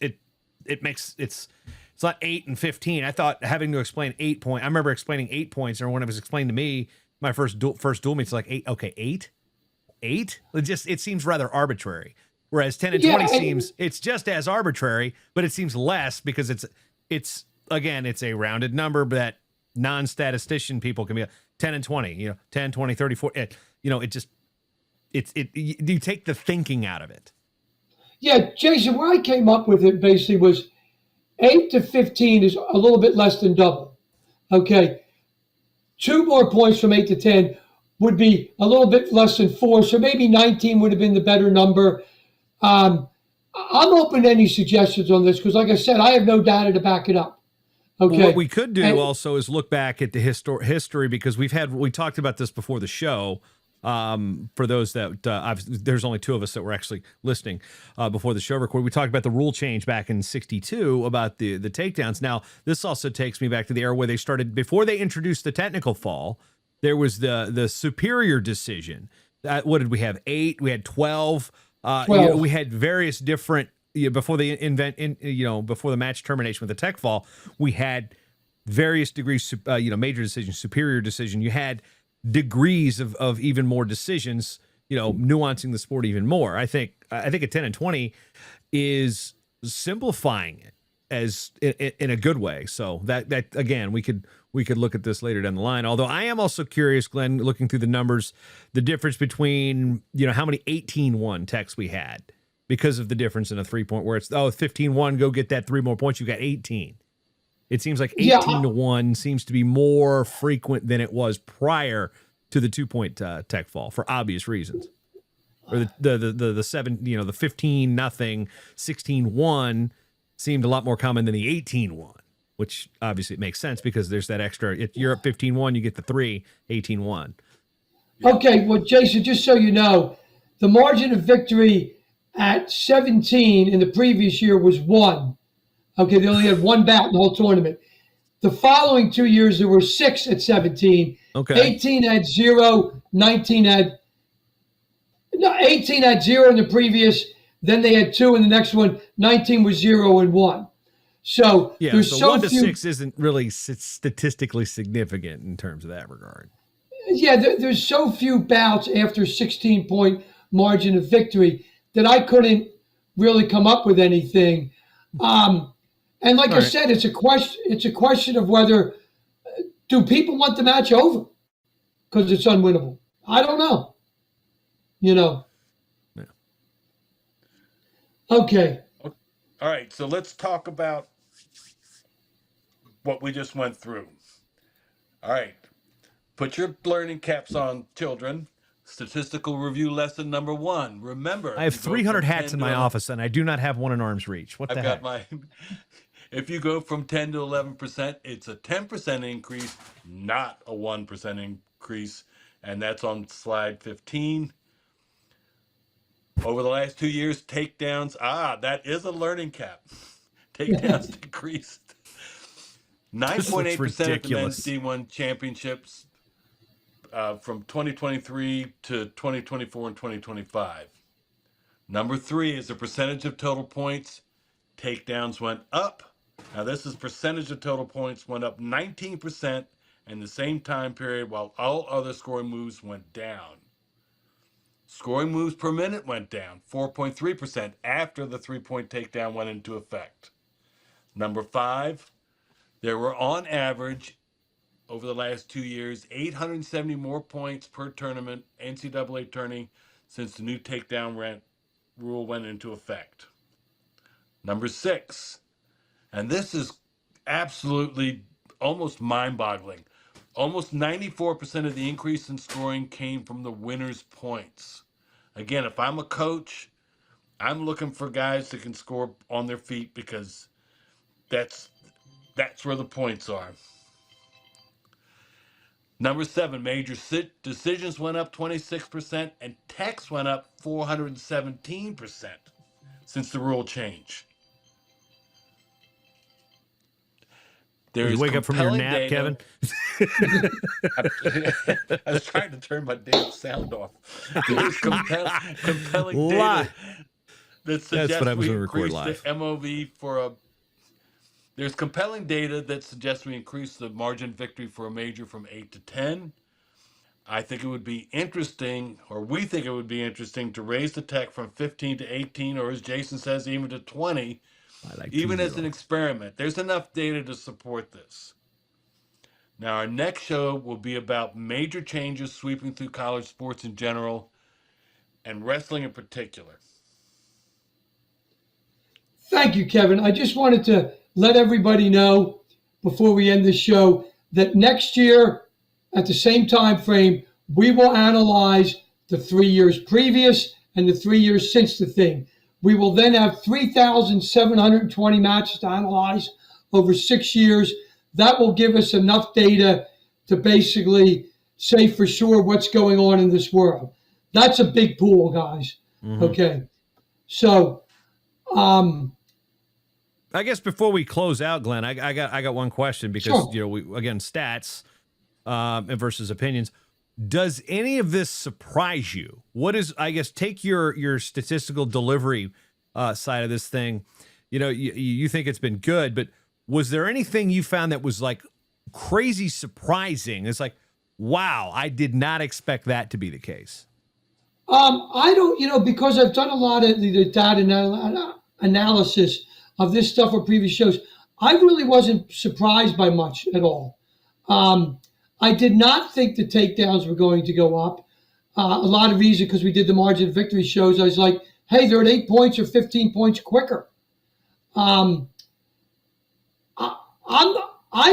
[SPEAKER 1] not 8 and 15. I thought having to explain 8 points. I remember explaining 8 points, or when it was explained to me, my first dual meets like 8. Okay, 8. It seems rather arbitrary. Whereas 10 and 20 seems it's just as arbitrary, but it seems less because it's a rounded number that non-statistician people can be 10 and 20. 10, 20, 34. You take the thinking out of it.
[SPEAKER 2] Yeah, Jason, where I came up with it basically was 8 to 15 is a little bit less than double. Okay. 2 more points from 8 to 10 would be a little bit less than 4. So maybe 19 would have been the better number. I'm open to any suggestions on this because, like I said, I have no data to back it up. Okay.
[SPEAKER 1] Well, what we could do also is look back at the history because we talked about this before the show. For those that there's only 2 of us that were actually listening before the show recorded. We talked about the rule change back in '62 about the takedowns. Now, this also takes me back to the era where they started before they introduced the technical fall. There was the superior decision. What did we have? 8. We had 12. 12. We had various different before they before the match termination with the tech fall. We had various degrees. Major decision, superior decision. You had degrees of even more decisions, nuancing the sport even more. I think a 10 and 20 is simplifying it as in a good way. So that again, we could look at this later down the line. Although I am also curious, Glenn, looking through the numbers, the difference between, how many 18-1 techs we had because of the difference in a 3-point where it's 15-1, go get that 3 more points. You got 18. It seems like 18-1 seems to be more frequent than it was prior to the 2-point tech fall for obvious reasons. Or the 7, the 15-0, 16-1 seemed a lot more common than the 18-1, which obviously it makes sense because there's that extra. If you're at 15-1, you get the 3, 18-1.
[SPEAKER 2] Okay, well, Jason, just so you know, the margin of victory at 17 in the previous year was 1. Okay, they only had 1 bout in the whole tournament. The following 2 years, there were 6 at 17.
[SPEAKER 1] Okay.
[SPEAKER 2] 18 had 0, 18 had 0 in the previous, then they had 2 in the next one, 19 was 0 and 1. So
[SPEAKER 1] Yeah,
[SPEAKER 2] there's
[SPEAKER 1] so
[SPEAKER 2] so
[SPEAKER 1] 1 to
[SPEAKER 2] few.
[SPEAKER 1] 6 isn't really statistically significant in terms of that regard.
[SPEAKER 2] Yeah, there's so few bouts after 16-point margin of victory that I couldn't really come up with anything. And like
[SPEAKER 1] All
[SPEAKER 2] I
[SPEAKER 1] right.
[SPEAKER 2] said, it's a question. It's a question of whether do people want the match over because it's unwinnable. I don't know. You know.
[SPEAKER 1] Yeah.
[SPEAKER 2] Okay.
[SPEAKER 3] All right, so let's talk about what we just went through. All right, put your learning caps on, children. Statistical review lesson number 1. Remember,
[SPEAKER 1] I have
[SPEAKER 3] if you go
[SPEAKER 1] 300
[SPEAKER 3] from
[SPEAKER 1] hats
[SPEAKER 3] 10
[SPEAKER 1] in
[SPEAKER 3] to
[SPEAKER 1] my
[SPEAKER 3] 11
[SPEAKER 1] office, and I do not have one in arm's reach. What
[SPEAKER 3] I've
[SPEAKER 1] the
[SPEAKER 3] got
[SPEAKER 1] heck?
[SPEAKER 3] mine. If you go from 10 to 11%, it's a 10% increase, not a 1% increase. And that's on slide 15. Over the last 2 years, takedowns, that is a learning cap. Takedowns decreased.
[SPEAKER 1] This looks
[SPEAKER 3] 9.8% at the men's
[SPEAKER 1] ridiculous.
[SPEAKER 3] D1 championships from 2023 to 2024 and 2025. Number 3 is the percentage of total points. Takedowns went up. Now, this is percentage of total points went up 19% in the same time period, while all other scoring moves went down. Scoring moves per minute went down 4.3% after the 3-point takedown went into effect. Number 5, there were on average over the last 2 years 870 more points per tournament, NCAA tourney, since the new takedown rule went into effect. Number 6, and this is absolutely almost mind-boggling. Almost 94% of the increase in scoring came from the winner's points. Again, if I'm a coach, I'm looking for guys that can score on their feet because that's where the points are. Number 7, major decisions went up 26% and techs went up 417% since the rule change. There
[SPEAKER 1] Did you
[SPEAKER 3] is
[SPEAKER 1] wake up from your
[SPEAKER 3] compelling
[SPEAKER 1] nap,
[SPEAKER 3] data.
[SPEAKER 1] Kevin?
[SPEAKER 3] I was trying to turn my damn sound off. There's compelling
[SPEAKER 1] Lie.
[SPEAKER 3] data that
[SPEAKER 1] That's what
[SPEAKER 3] suggests
[SPEAKER 1] happens
[SPEAKER 3] we
[SPEAKER 1] when we record
[SPEAKER 3] increase the
[SPEAKER 1] live.
[SPEAKER 3] MOV for a. There's compelling data that suggests we increase the margin of victory for a major from 8 to 10. I think it would be interesting, or we think it would be interesting, to raise the tech from 15 to 18, or as Jason says, even to 20,
[SPEAKER 1] I like
[SPEAKER 3] even as
[SPEAKER 1] 2-0.
[SPEAKER 3] an experiment. There's enough data to support this. Now, our next show will be about major changes sweeping through college sports in general and wrestling in particular.
[SPEAKER 2] Thank you, Kevin. I just wanted to let everybody know before we end this show that next year, at the same time frame, we will analyze the 3 years previous and the 3 years since the thing. We will then have 3,720 matches to analyze over 6 years. That will give us enough data to basically say for sure what's going on in this world. That's a big pool, guys.
[SPEAKER 1] Mm-hmm.
[SPEAKER 2] Okay. So,
[SPEAKER 1] I guess before we close out, Glenn, I got one question because
[SPEAKER 2] sure.
[SPEAKER 1] we again stats versus opinions. Does any of this surprise you? What is, I guess, take your statistical delivery side of this thing. You think it's been good, but was there anything you found that was like crazy surprising? It's like, wow, I did not expect that to be the case.
[SPEAKER 2] I don't, because I've done a lot of the data analysis of this stuff for previous shows. I really wasn't surprised by much at all. I did not think the takedowns were going to go up. A lot of reason because we did the margin of victory shows. I was like, hey, they're at 8 points or 15 points quicker. I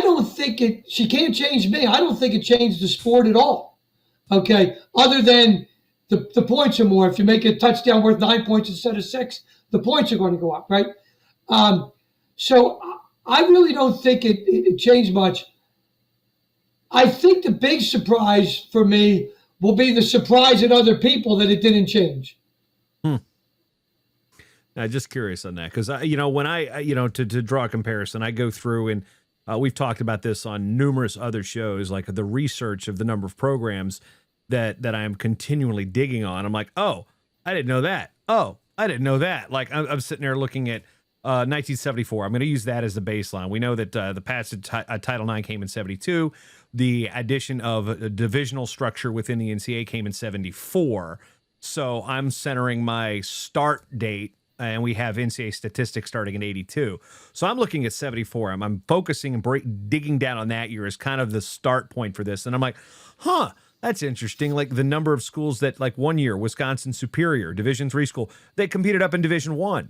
[SPEAKER 2] don't think she can't change me. I don't think it changed the sport at all. Okay. Other than the points are more. If you make a touchdown worth 9 points instead of 6, the points are going to go up, right? So I really don't think it changed much. I think the big surprise for me will be the surprise at other people that it didn't change.
[SPEAKER 1] I'm just curious on that because when I to draw a comparison, I go through and we've talked about this on numerous other shows, like the research of the number of programs that I am continually digging on. I'm like, oh, I didn't know that. Oh, I didn't know that. Like I'm sitting there looking at 1974. I'm going to use that as the baseline. We know that the passage Title IX came in 72. The addition of a divisional structure within the NCAA came in 74. So I'm centering my start date, and we have NCAA statistics starting in 82. So I'm looking at 74. I'm focusing and digging down on that year as kind of the start point for this. And I'm like, that's interesting. Like the number of schools that, like, one year, Wisconsin Superior, Division III school, they competed up in Division I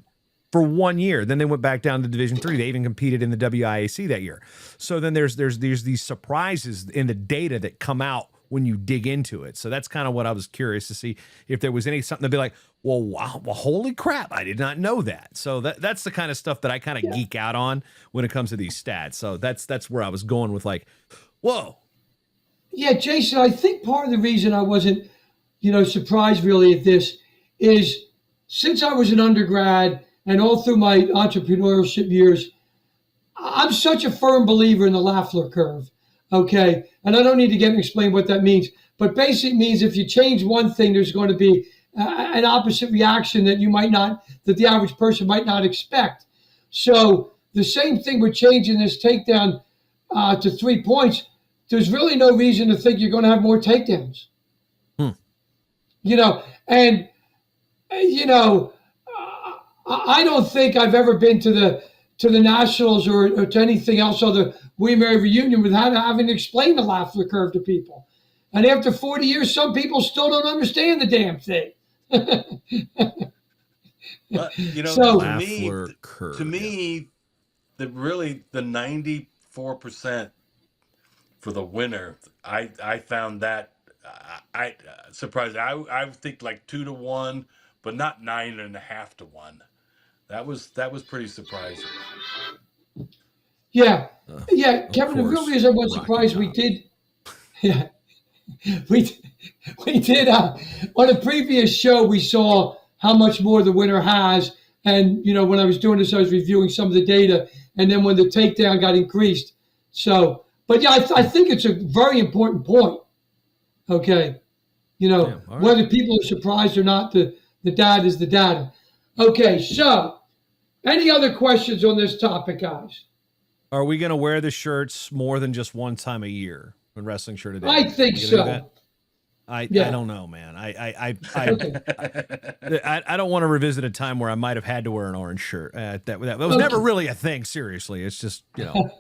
[SPEAKER 1] for 1 year. Then they went back down to Division III. They even competed in the WIAC that year. So then there's these surprises in the data that come out when you dig into it. So that's kind of what I was curious to see, if there was something to be like, well, wow, well, holy crap, I did not know that. So that's the kind of stuff that I kind of geek out on when it comes to these stats. So that's where I was going with, like, whoa.
[SPEAKER 2] Yeah, Jason, I think part of the reason I wasn't, surprised really at this is, since I was an undergrad and all through my entrepreneurship years, I'm such a firm believer in the Lafleur curve. Okay. And I don't need to get and explain what that means, but basically means if you change one thing, there's going to be an opposite reaction that the average person might not expect. So the same thing with changing this takedown to 3 points. There's really no reason to think you're going to have more takedowns. I don't think I've ever been to the Nationals or to anything else other William & Mary reunion without having to explain the Lafleur curve to people. And after 40 years, some people still don't understand the damn thing.
[SPEAKER 3] But, to me, the 94% for the winner, I found that I surprised. I would think like 2-1, but not 9.5 to 1. That was pretty surprising.
[SPEAKER 2] Yeah, Kevin. The real reason I was surprised we did. Yeah, we did. On a previous show, we saw how much more the winner has, and when I was doing this, I was reviewing some of the data, and then when the takedown got increased. So, but yeah, I think it's a very important point. Okay, whether people are surprised or not, the data is the data. Okay, so any other questions on this topic, guys?
[SPEAKER 1] Are we going to wear the shirts more than just one time a year when Wrestling Shirt Today?
[SPEAKER 2] I think so.
[SPEAKER 1] I don't know, man. I don't want to revisit a time where I might have had to wear an orange shirt. That was never really a thing. Seriously, it's just
[SPEAKER 2] Okay.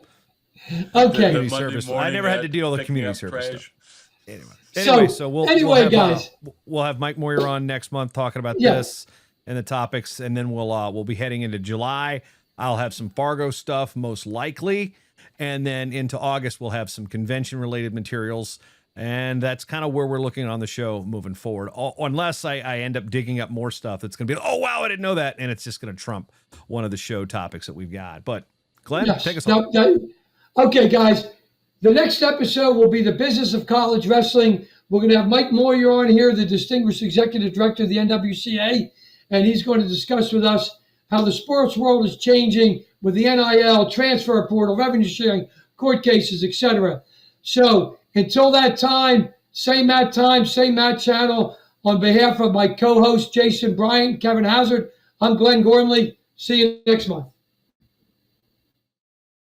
[SPEAKER 1] Community service. I never had to deal with community service stuff. Anyway, so we'll have Mike Moyer on next month talking about this and the topics, and then we'll be heading into July. I'll have some Fargo stuff most likely, and then into August we'll have some convention related materials, and that's kind of where we're looking on the show moving forward. Unless I end up digging up more stuff that's going to be, oh wow, I didn't know that, and it's just going to trump one of the show topics that we've got. But Glenn, take us home.
[SPEAKER 2] Okay, guys. The next episode will be the business of college wrestling. We're going to have Mike Moyer on here, the distinguished executive director of the NWCA, and he's going to discuss with us how the sports world is changing with the NIL, transfer portal, revenue sharing, court cases, etc. So until that time, same Matt channel. On behalf of my co-host Jason Bryant, Kevin Hazard, I'm Glenn Gormley. See you next month.